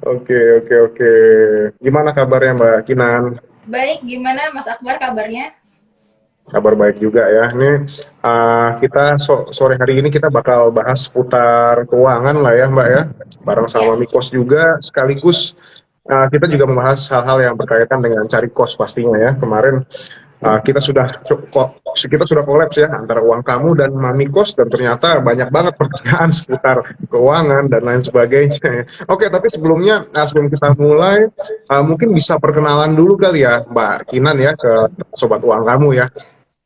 Oke, oke, oke. Gimana kabarnya Mbak Kinan? Baik, gimana Mas Akbar kabarnya? Kabar baik juga ya. Ini kita sore hari ini kita bakal bahas seputar keuangan lah ya Mbak ya. Bareng sama Ya, Mikos juga sekaligus kita juga membahas hal-hal yang berkaitan dengan cari kos pastinya ya. Kemarin kita sudah kolaps ya antara uang kamu dan Mami Kos dan ternyata banyak banget pertanyaan seputar keuangan dan lain sebagainya. Oke, tapi sebelumnya sebelum kita mulai mungkin bisa perkenalan dulu kali ya Mbak Kinan ya ke sobat uang kamu ya.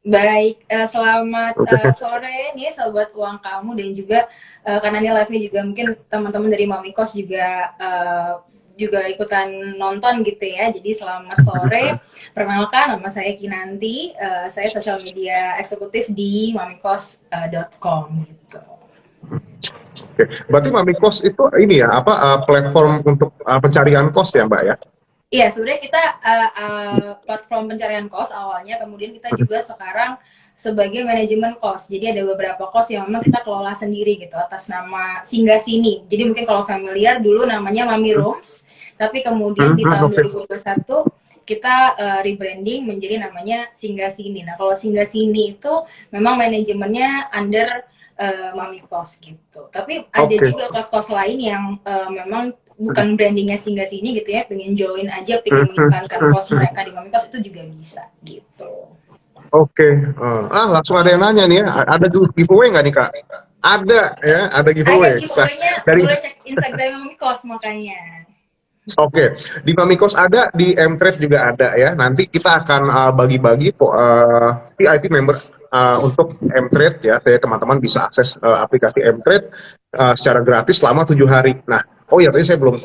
baik. Selamat Oke. sore nih sobat uang kamu dan juga karena ini live-nya juga mungkin teman-teman dari Mamikos juga ikutan nonton gitu ya. Jadi selamat sore. Perkenalkan nama saya Kinanti. Saya social media eksekutif di mamikos.com gitu. Oke. Berarti Mami Kos itu ini ya apa platform untuk pencarian kos ya Mbak ya? Iya, sebenarnya kita platform pencarian kos awalnya, kemudian kita juga sekarang sebagai manajemen kos. Jadi ada beberapa kos yang memang kita kelola sendiri gitu atas nama Singgah Sini. Jadi mungkin kalau familiar dulu namanya Mami Rooms, tapi kemudian di tahun Oke. 2021 kita rebranding menjadi namanya Singgah Sini. Nah, kalau Singgah Sini itu memang manajemennya under Mami Kos gitu. Tapi ada Oke. juga kos-kos lain yang memang bukan brandingnya singgah sini gitu ya, pengen join aja, pengen mengiklankan kos mereka di Mami Kos itu juga bisa gitu. Oke. Langsung ada yang nanya nih ya. Ada giveaway nggak nih Kak? Ada ya, ada Ada giveaway. giveaway-nya, Dari boleh cek Instagram Mami Kos makanya. Oke, di Mamikos ada, di Mtrade juga ada ya. Nanti kita akan bagi-bagi VIP member untuk Mtrade ya. Jadi teman-teman bisa akses aplikasi Mtrade secara gratis selama 7 hari. Nah, oh ya tadi saya belum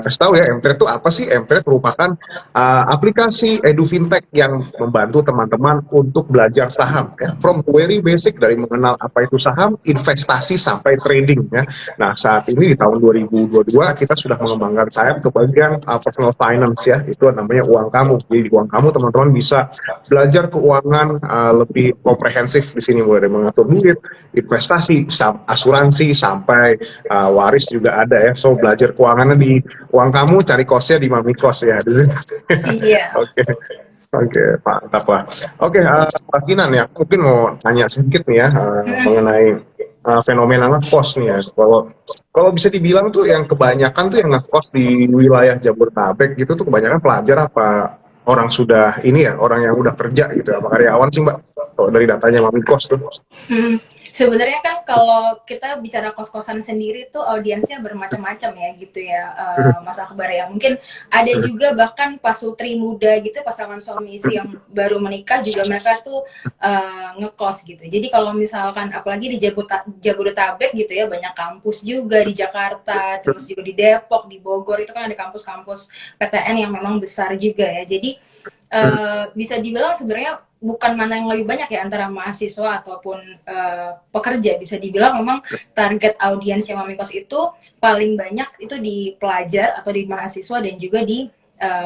kasih tahu ya, Mtrade itu apa sih? Mtrade merupakan aplikasi edu fintech yang membantu teman-teman untuk belajar saham ya. From very basic dari mengenal apa itu saham, investasi sampai trading ya. Nah, saat ini di tahun 2022 kita sudah mengembangkan sayap ke bagian personal finance ya, itu namanya uang kamu. Jadi di uang kamu teman-teman bisa belajar keuangan lebih komprehensif di sini, mulai dari mengatur duit, investasi, asuransi sampai waris juga ada ya. So belajar keuangannya di uang kamu, cari kosnya di Mami Kos ya. Siap. Oke. Oke, mantap lah. Oke, Pak Kinan ya, mungkin mau tanya sedikit nih ya mengenai fenomena ngekos nih ya. Kalau kalau bisa dibilang tuh yang kebanyakan tuh yang ngekos di wilayah Jabodetabek gitu tuh kebanyakan pelajar apa orang sudah ini ya, orang yang udah kerja gitu, apa karyawan sih Mbak? Kalau dari datanya Mami Kos tuh. Hmm, sebenarnya kan kalau kita bicara kos-kosan sendiri tuh audiensnya bermacam-macam ya gitu ya, Mas Akbar ya. Mungkin ada juga bahkan pasutri muda gitu, pasangan suami istri yang baru menikah juga mereka tuh ngekos gitu. Jadi kalau misalkan apalagi di Jabodetabek gitu ya, banyak kampus juga di Jakarta, terus juga di Depok, di Bogor itu kan ada kampus-kampus PTN yang memang besar juga ya. Jadi bisa dibilang sebenarnya bukan mana yang lebih banyak ya antara mahasiswa ataupun pekerja, bisa dibilang memang target audiensnya Mamikos itu paling banyak itu di pelajar atau di mahasiswa dan juga di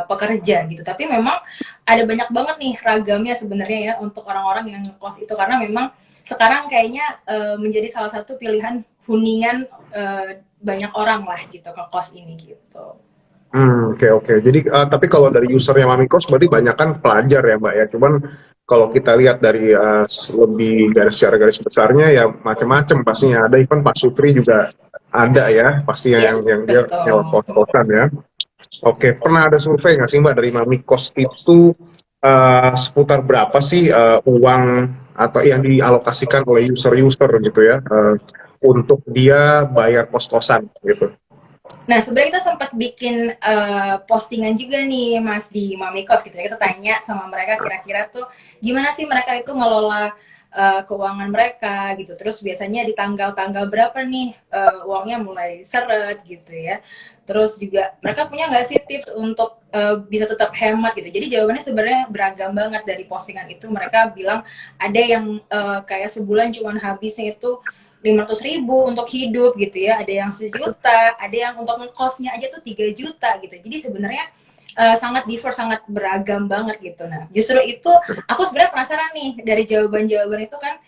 pekerja gitu. Tapi memang ada banyak banget nih ragamnya sebenarnya ya untuk orang-orang yang ngekos itu, karena memang sekarang kayaknya menjadi salah satu pilihan hunian banyak orang lah gitu ke kos ini gitu. Oke, oke. Jadi tapi kalau dari usernya Mamikos berarti banyak kan pelajar ya Mbak ya. Cuman kalau kita lihat dari lebih dari secara garis besarnya ya macam-macam pastinya. Ada even Pak Sutri juga ada ya pastinya Iya, yang dia nyewa betul. kos-kosan ya. Oke, pernah ada survei nggak sih Mbak dari Mamikos itu seputar berapa sih uang atau yang dialokasikan oleh user-user gitu ya untuk dia bayar kos-kosan gitu? Nah, sebenarnya kita sempat bikin postingan juga nih, Mas, di Mamikos gitu ya. Kita tanya sama mereka kira-kira tuh gimana sih mereka itu ngelola keuangan mereka gitu. Terus biasanya di tanggal-tanggal berapa nih uangnya mulai seret gitu ya. Terus juga mereka punya nggak sih tips untuk bisa tetap hemat gitu. Jadi jawabannya sebenarnya beragam banget dari postingan itu. Mereka bilang ada yang kayak sebulan cuman habisnya itu 500.000 untuk hidup gitu ya, ada yang 1 juta, ada yang untuk ngekosnya aja tuh 3 juta gitu. Jadi sebenarnya sangat diverse, sangat beragam banget gitu. Nah, justru itu aku sebenarnya penasaran nih dari jawaban-jawaban itu kan,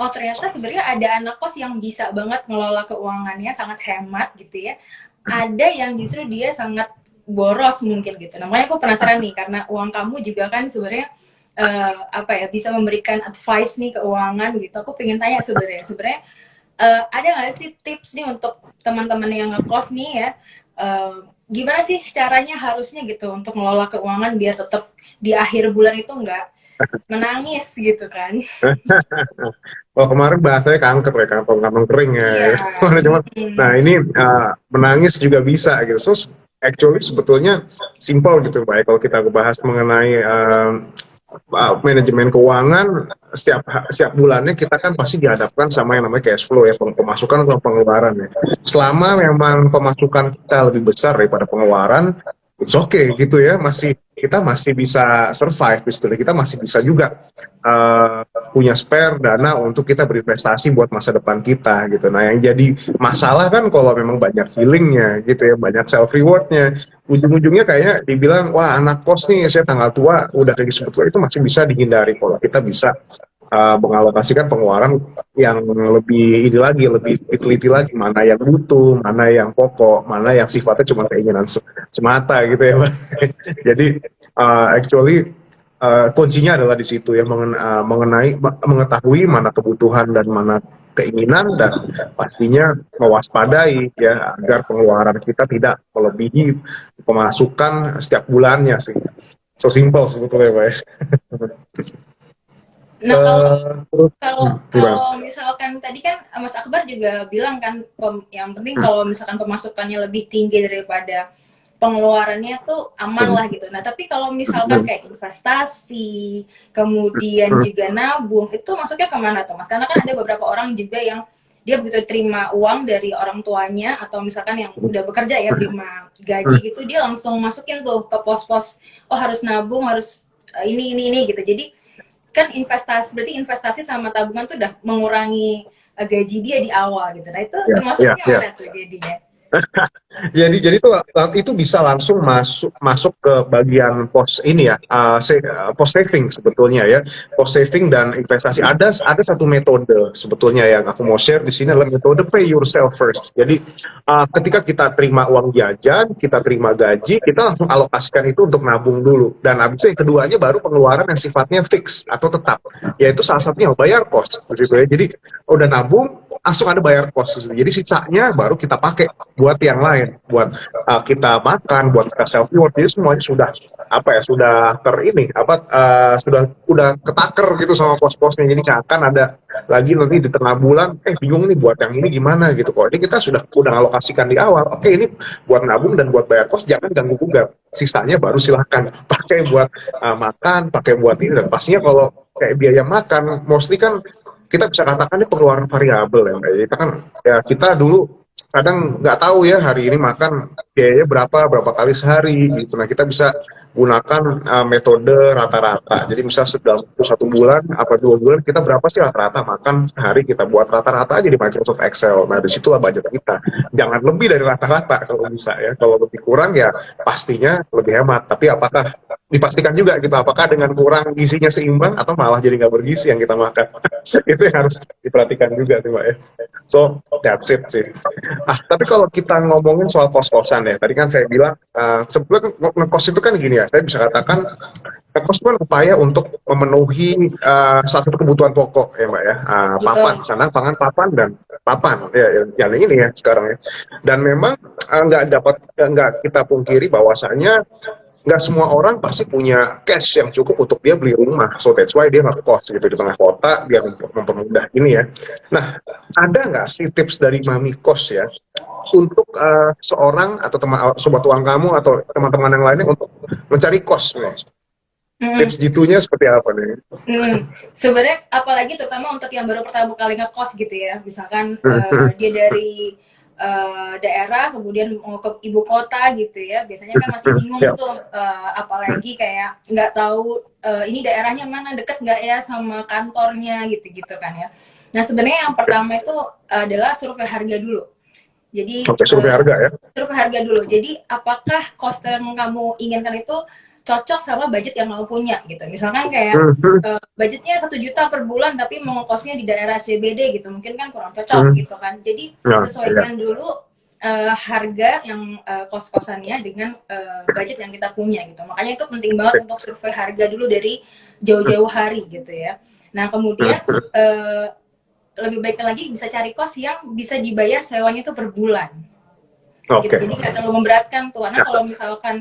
oh ternyata sebenarnya ada anak kos yang bisa banget ngelola keuangannya sangat hemat gitu ya. ada yang justru dia sangat boros mungkin gitu. Nah, makanya aku penasaran nih, karena uang kamu juga kan sebenarnya apa ya, bisa memberikan advice nih keuangan gitu. Aku pengen tanya sebenarnya ada nggak sih tips nih untuk teman-teman yang ngekos nih ya, gimana sih caranya harusnya gitu untuk mengelola keuangan biar tetap di akhir bulan itu nggak menangis gitu kan? Oh, kemarin bahasanya kanker ya, kantong-kantong kering ya. Iya. Cuman, nah ini menangis juga bisa gitu. So actually sebetulnya simple gitu, Pak. Kalau kita bahas mengenai manajemen keuangan, setiap bulannya kita kan pasti dihadapkan sama yang namanya cash flow ya, pemasukan atau pengeluaran ya. Selama memang pemasukan kita lebih besar daripada pengeluaran, it's okay gitu ya, kita masih bisa survive, istilahnya kita masih bisa juga uh, punya spare dana untuk kita berinvestasi buat masa depan kita gitu. Nah yang jadi masalah kan kalau memang banyak healingnya gitu ya, banyak self rewardnya, ujung-ujungnya kayak dibilang wah anak kos nih saya tanggal tua udah kayak gitu, itu masih bisa dihindari kalau kita bisa mengalokasikan pengeluaran yang lebih ini lagi, lebih diteliti lagi, mana yang butuh, mana yang pokok, mana yang sifatnya cuma keinginan semata gitu ya, Pak. Jadi actually kuncinya adalah di situ ya, mengenai mengetahui mana kebutuhan dan mana keinginan, dan pastinya mewaspadai ya agar pengeluaran kita tidak melebihi pemasukan setiap bulannya sih. So simple sebetulnya, Pak. Nah, kalau Terus kalau gimana? kalau misalkan tadi kan Mas Akbar juga bilang kan, yang penting kalau misalkan pemasukannya lebih tinggi daripada pengeluarannya tuh aman lah gitu. Nah, tapi kalau misalkan kayak investasi, kemudian juga nabung, itu masuknya kemana tuh Mas? Karena kan ada beberapa orang juga yang dia begitu terima uang dari orang tuanya, atau misalkan yang udah bekerja ya, terima gaji gitu, dia langsung masukin tuh ke pos-pos, oh harus nabung, harus ini gitu. Jadi kan berarti investasi sama tabungan tuh udah mengurangi gaji dia di awal gitu. Nah, itu Ya, ya, termasuknya ya. mana tuh jadinya? Jadi itu bisa langsung masuk ke bagian pos ini ya, pos saving sebetulnya ya, pos saving dan investasi. Ada satu metode sebetulnya yang aku mau share di sini, adalah metode pay yourself first. Jadi ketika kita terima uang jajan, kita terima gaji, kita langsung alokasikan itu untuk nabung dulu, dan habis itu yang keduanya baru pengeluaran yang sifatnya fix atau tetap, yaitu salah satunya bayar kos begitu ya. Jadi udah nabung langsung ada bayar kos, jadi sisanya baru kita pakai buat yang lain, buat kita makan, buat kita self reward. Jadi semuanya sudah sudah sudah udah ketaker gitu sama pos-posnya. Jadi nggak akan ada lagi nanti di tengah bulan bingung nih buat yang ini gimana gitu. Kok ini kita sudah alokasikan di awal, oke ini buat nabung dan buat bayar kos, jangan ganggu gugat, sisanya baru silahkan pakai buat makan, pakai buat ini. Dan pastinya kalau kayak biaya makan mostly kan kita bisa katakan ini pengeluaran variabel ya, Mbak. Kita kan ya, kita dulu kadang nggak tahu ya hari ini makan biayanya berapa kali sehari gitu. Nah kita bisa gunakan metode rata-rata. Jadi misalnya dalam satu bulan apa 2 bulan kita berapa sih rata-rata makan sehari, kita buat rata-rata aja di Microsoft Excel. Nah disitulah budget kita. Jangan lebih dari rata-rata kalau bisa ya. Kalau lebih kurang ya pastinya lebih hemat. Tapi apakah dipastikan juga gitu, apakah dengan kurang gizinya seimbang atau malah jadi nggak bergizi yang kita makan. Itu yang harus diperhatikan juga tuh, Mbak ya. So that's it sih. Tapi kalau kita ngomongin soal kos-kosan ya, tadi kan saya bilang sebetulnya ngekos itu kan gini ya, saya bisa katakan ngekos itu kan upaya untuk memenuhi salah satu kebutuhan pokok ya, Mbak ya. Papan, sandang, pangan, papan, dan papan ya, yang ini ya sekarang ya. Dan memang nggak kita pungkiri bahwasanya nggak semua orang pasti punya cash yang cukup untuk dia beli rumah. So that's why dia ngekos gitu di tengah kota biar mempermudah ini ya. Nah, ada nggak sih tips dari Mami Kos ya untuk seorang atau sobat uang kamu atau teman-teman yang lainnya untuk mencari kos nih? Tips jitunya seperti apa nih? Sebenarnya apalagi terutama untuk yang baru pertama kali ngekos gitu ya, misalkan dia dari daerah kemudian mau ke ibu kota gitu ya, biasanya kan masih bingung tuh, apalagi kayak nggak tahu ini daerahnya mana, deket nggak ya sama kantornya gitu-gitu kan ya. Nah sebenarnya yang pertama itu adalah survei harga dulu. Jadi survei harga ya. Survei harga dulu. Jadi apakah kos yang kamu inginkan itu cocok sama budget yang kamu punya gitu. Misalkan kayak budgetnya 1 juta per bulan tapi mau kosnya di daerah CBD gitu, mungkin kan kurang cocok gitu kan. Jadi sesuaikan dulu harga yang kos-kosannya dengan budget yang kita punya gitu. Makanya itu penting banget untuk survei harga dulu dari jauh-jauh hari gitu ya. Nah kemudian lebih baik lagi bisa cari kos yang bisa dibayar sewanya itu per bulan. Gitu. Jadi nggak terlalu memberatkan tuh. Karena kalau misalkan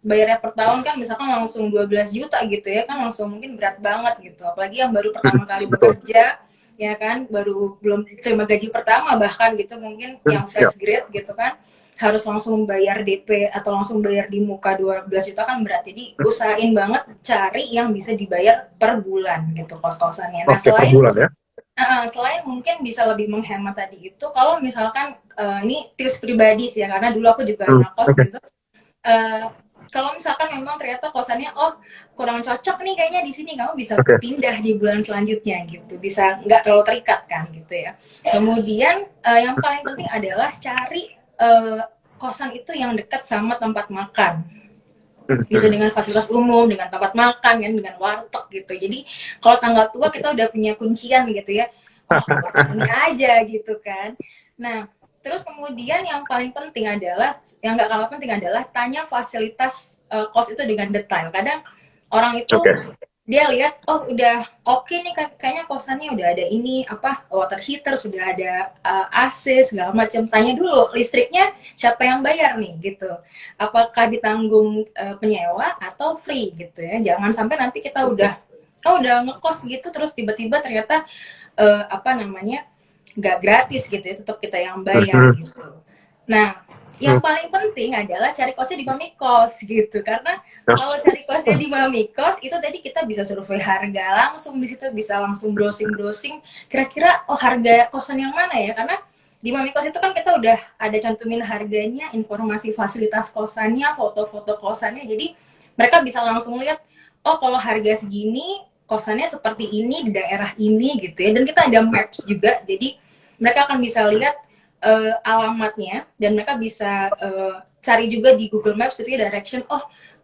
bayarnya per tahun kan misalkan langsung 12 juta gitu ya kan langsung mungkin berat banget gitu. Apalagi yang baru pertama kali bekerja ya kan baru belum terima gaji pertama bahkan gitu mungkin yang fresh grade gitu kan harus langsung bayar DP atau langsung bayar di muka 12 juta kan berat. Jadi usahain banget cari yang bisa dibayar per bulan gitu kos-kosannya. Nah selain per bulan, ya? Selain mungkin bisa lebih menghemat tadi itu kalau misalkan ini tips pribadi sih ya karena dulu aku juga ngekos gitu. Kalau misalkan memang ternyata kosannya kurang cocok nih kayaknya di sini kamu bisa pindah di bulan selanjutnya gitu bisa nggak terlalu terikat kan gitu ya. Kemudian yang paling penting adalah cari kosan itu yang dekat sama tempat makan gitu dengan fasilitas umum dengan tempat makan kan dengan warteg gitu. Jadi kalau tanggal tua kita udah punya kuncian gitu ya ini aja gitu kan. Nah terus kemudian yang paling penting adalah, yang nggak kalah penting adalah tanya fasilitas kos itu dengan detail. Kadang orang itu dia lihat, udah oke nih kayaknya kosannya udah ada ini water heater, sudah ada AC segala macam. Tanya dulu listriknya siapa yang bayar nih gitu. Apakah ditanggung penyewa atau free gitu ya. Jangan sampai nanti kita udah ngekos gitu terus tiba-tiba ternyata nggak gratis gitu ya, tetap kita yang bayar gitu. Nah, yang paling penting adalah cari kosnya di Mamikos gitu, karena kalau cari kosnya di Mamikos itu tadi kita bisa survei harga langsung di situ, bisa langsung browsing kira-kira harga kosan yang mana ya, karena di Mamikos itu kan kita udah ada cantumin harganya, informasi fasilitas kosannya, foto-foto kosannya, jadi mereka bisa langsung lihat kalau harga segini kosannya seperti ini di daerah ini gitu ya, dan kita ada maps juga, jadi mereka akan bisa lihat alamatnya dan mereka bisa cari juga di Google Maps gitu ya direction.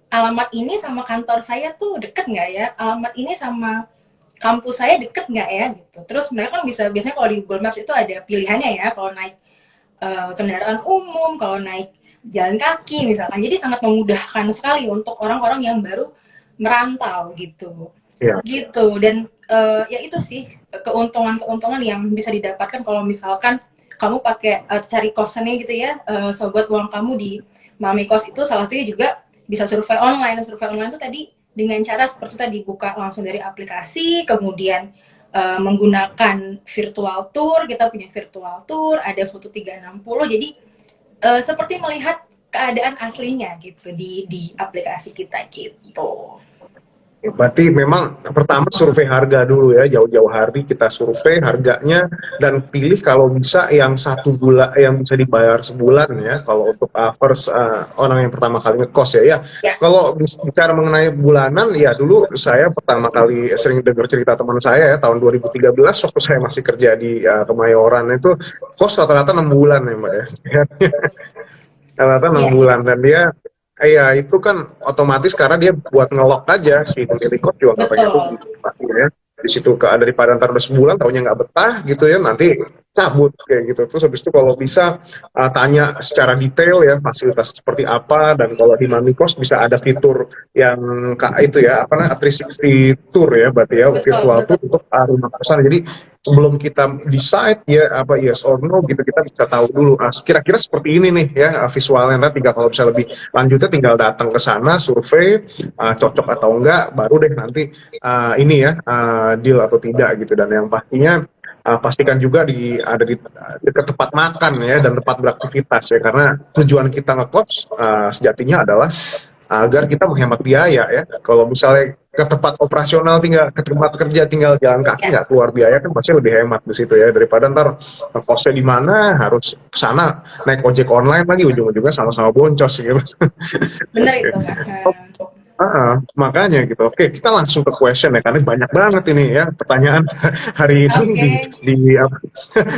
Alamat ini sama kantor saya tuh deket nggak ya? Alamat ini sama kampus saya deket nggak ya? Gitu. Terus mereka kan bisa biasanya kalau di Google Maps itu ada pilihannya ya. Kalau naik kendaraan umum, kalau naik jalan kaki misalkan. Jadi sangat memudahkan sekali untuk orang-orang yang baru merantau gitu. Gitu dan ya itu sih keuntungan yang bisa didapatkan kalau misalkan kamu pakai cari kosannya gitu ya, sobat uang kamu di Mamikos itu salah satunya juga bisa survei online. Survei online itu tadi dengan cara seperti tadi buka langsung dari aplikasi, kemudian menggunakan virtual tour, kita punya virtual tour, ada foto 360, jadi seperti melihat keadaan aslinya gitu di aplikasi kita gitu. Berarti memang pertama survei harga dulu ya, jauh-jauh hari kita survei harganya dan pilih kalau bisa yang 1 bulan yang bisa dibayar sebulan ya. Kalau untuk first orang yang pertama kali ngekos ya. Kalau bicara mengenai bulanan ya, dulu saya pertama kali sering dengar cerita teman saya ya tahun 2013 waktu saya masih kerja di Kemayoran itu kos rata-rata 6 bulan ya Mbak ya. Rata-rata 6 bulan dan dia iya, itu kan otomatis karena dia buat ngelok aja, si pemilik kos juga nggak pengen rugi pasti ya. Di situ daripada ntar udah sebulan taunya nggak betah gitu ya, nanti cabut kayak gitu. Terus habis itu kalau bisa tanya secara detail ya fasilitas seperti apa, dan kalau di Mamikos bisa ada fitur yang itu ya apa namanya 360 tour ya berarti ya, virtual tour untuk rumah kosan. Jadi sebelum kita decide ya apa yes or no gitu, kita bisa tahu dulu kira-kira seperti ini nih ya visualnya. Nanti kalau bisa lebih lanjutnya tinggal datang ke sana survei cocok atau enggak, baru deh nanti ini ya deal atau tidak gitu. Dan yang pastinya pastikan juga ada di dekat tempat makan ya dan tempat beraktivitas ya, karena tujuan kita ngekos sejatinya adalah agar kita menghemat biaya ya. Kalau misalnya ke tempat operasional tinggal ke tempat kerja tinggal jalan kaki nggak keluar biaya kan pasti lebih hemat di situ ya, daripada ntar kosnya di mana harus ke sana naik ojek online lagi ujung-ujungnya sama-sama boncos gitu. Benar itu Mas. Makanya gitu. Oke, kita langsung ke question ya, karena banyak banget ini ya pertanyaan hari ini Oke.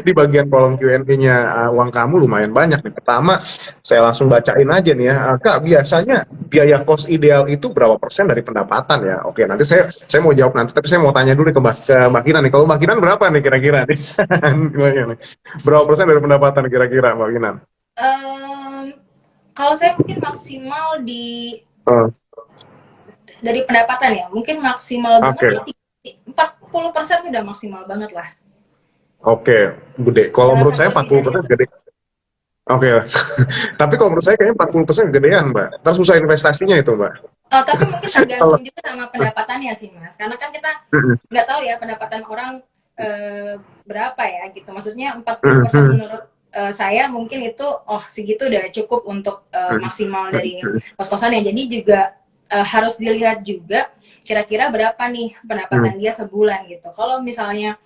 di bagian kolom Q&A-nya. Uang kamu lumayan banyak nih. Pertama, saya langsung bacain aja nih ya. Kak, biasanya biaya kos ideal itu berapa persen dari pendapatan ya? Oke, nanti saya mau jawab nanti, tapi saya mau tanya dulu nih ke Mbak Kinan nih. Kalau Mbak Kinan berapa nih kira-kira nih? Gimana nih? Berapa persen dari pendapatan kira-kira Mbak Kinan? Em, Kalau saya mungkin maksimal Oh, dari pendapatan ya, mungkin maksimal banget oke. ya 40% udah maksimal banget lah. Oke, gede. Kalau Jangan menurut saya sampai empat lebih puluh dari persen itu. gede. Oke. Tapi kalau menurut saya kayaknya 40% gedean, Mbak. Terus susah investasinya itu, Mbak. Oh, tapi mungkin Kalau tergantung juga sama pendapatannya sih, Mas. Karena kan kita mm, nggak tahu ya pendapatan orang berapa ya gitu. Maksudnya 40% mm, menurut saya mungkin itu segitu udah cukup untuk maksimal dari mm, kos-kosannya. Jadi juga harus dilihat juga kira-kira berapa nih pendapatan dia sebulan gitu. Kalau misalnya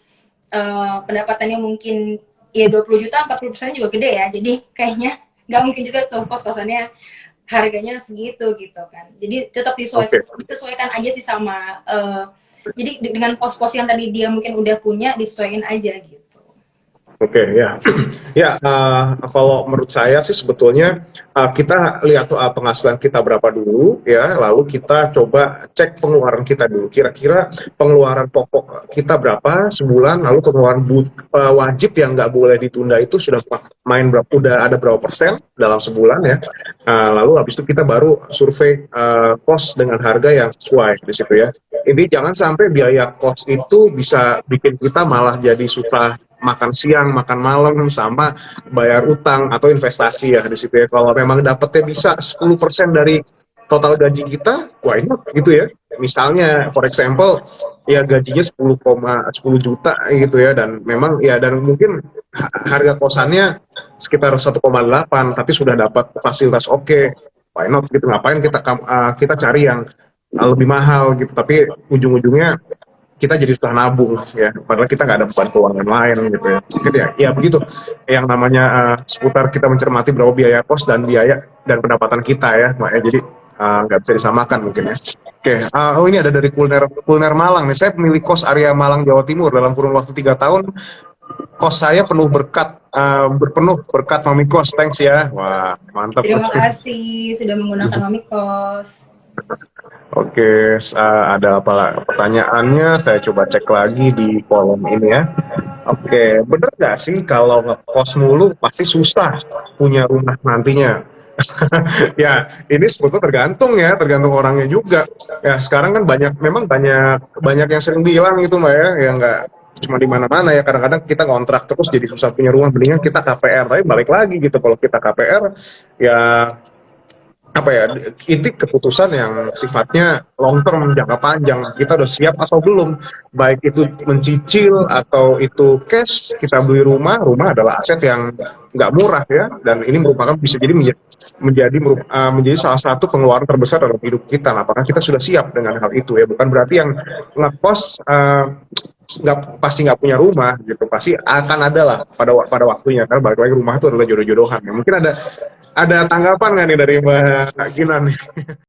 pendapatannya mungkin ya 20 juta, 40% juga gede ya. Jadi kayaknya nggak mungkin juga tuh kos-kosannya harganya segitu gitu kan. Jadi tetap oke. disesuaikan aja sih sama jadi dengan pos-pos yang tadi dia mungkin udah punya disesuaikan aja gitu. Oke, ya. Ya, kalau menurut saya sih sebetulnya kita lihat penghasilan kita berapa dulu ya, lalu kita coba cek pengeluaran kita dulu. Kira-kira pengeluaran pokok kita berapa sebulan, lalu pengeluaran wajib yang nggak boleh ditunda itu sudah udah ada berapa persen dalam sebulan ya. Lalu habis itu kita baru survei kos dengan harga yang sesuai di situ ya. Ini jangan sampai biaya kos itu bisa bikin kita malah jadi susah makan siang, makan malam, sama bayar utang atau investasi ya di situ ya. Kalau memang dapetnya bisa 10% dari total gaji kita, why not gitu ya. Misalnya, for example, ya gajinya 10 juta gitu ya, dan memang ya, dan mungkin harga kosannya sekitar 1,8, tapi sudah dapat fasilitas oke, why not gitu. Ngapain kita cari yang lebih mahal gitu, tapi ujung-ujungnya kita jadi susah nabung ya, padahal kita nggak ada beban keuangan lain gitu ya. Gitu ya, ya begitu. Yang namanya seputar kita mencermati berapa biaya kos dan biaya dan pendapatan kita ya, Mbak ya. Jadi nggak bisa disamakan mungkin ya. Oke, oh ini ada dari kuliner kuliner Malang nih. Saya pemilik kos area Malang Jawa Timur dalam kurun waktu 3 tahun. Kos saya penuh berpenuh berkat Mami Kos. Thanks ya. Wah, mantap. Terima kasih sudah menggunakan Mamikos. Oke, ada apa pertanyaannya? Saya coba cek lagi di kolom ini ya. Oke, bener nggak sih kalau ngekos mulu pasti susah punya rumah nantinya? Ya, ini sebetulnya tergantung orangnya juga. Ya, sekarang kan memang banyak banyak yang sering bilang gitu Mbak ya nggak cuma di mana-mana ya. Kadang-kadang kita ngontrak terus jadi susah punya rumah. Mendingan kita KPR, tapi balik lagi gitu. Kalau kita KPR, ya apa ya, itu keputusan yang sifatnya long term, jangka panjang. Kita udah siap atau belum, baik itu mencicil atau itu cash. Kita beli rumah adalah aset yang nggak murah ya, dan ini merupakan bisa jadi menjadi salah satu pengeluaran terbesar dalam hidup kita. Nah, apakah kita sudah siap dengan hal itu ya? Bukan berarti yang ngekos pasti nggak punya rumah gitu, pasti akan ada lah pada waktunya, karena balik lagi rumah itu adalah jodoh-jodohan ya. Mungkin ada tanggapan nggak nih dari Mbak Ginan?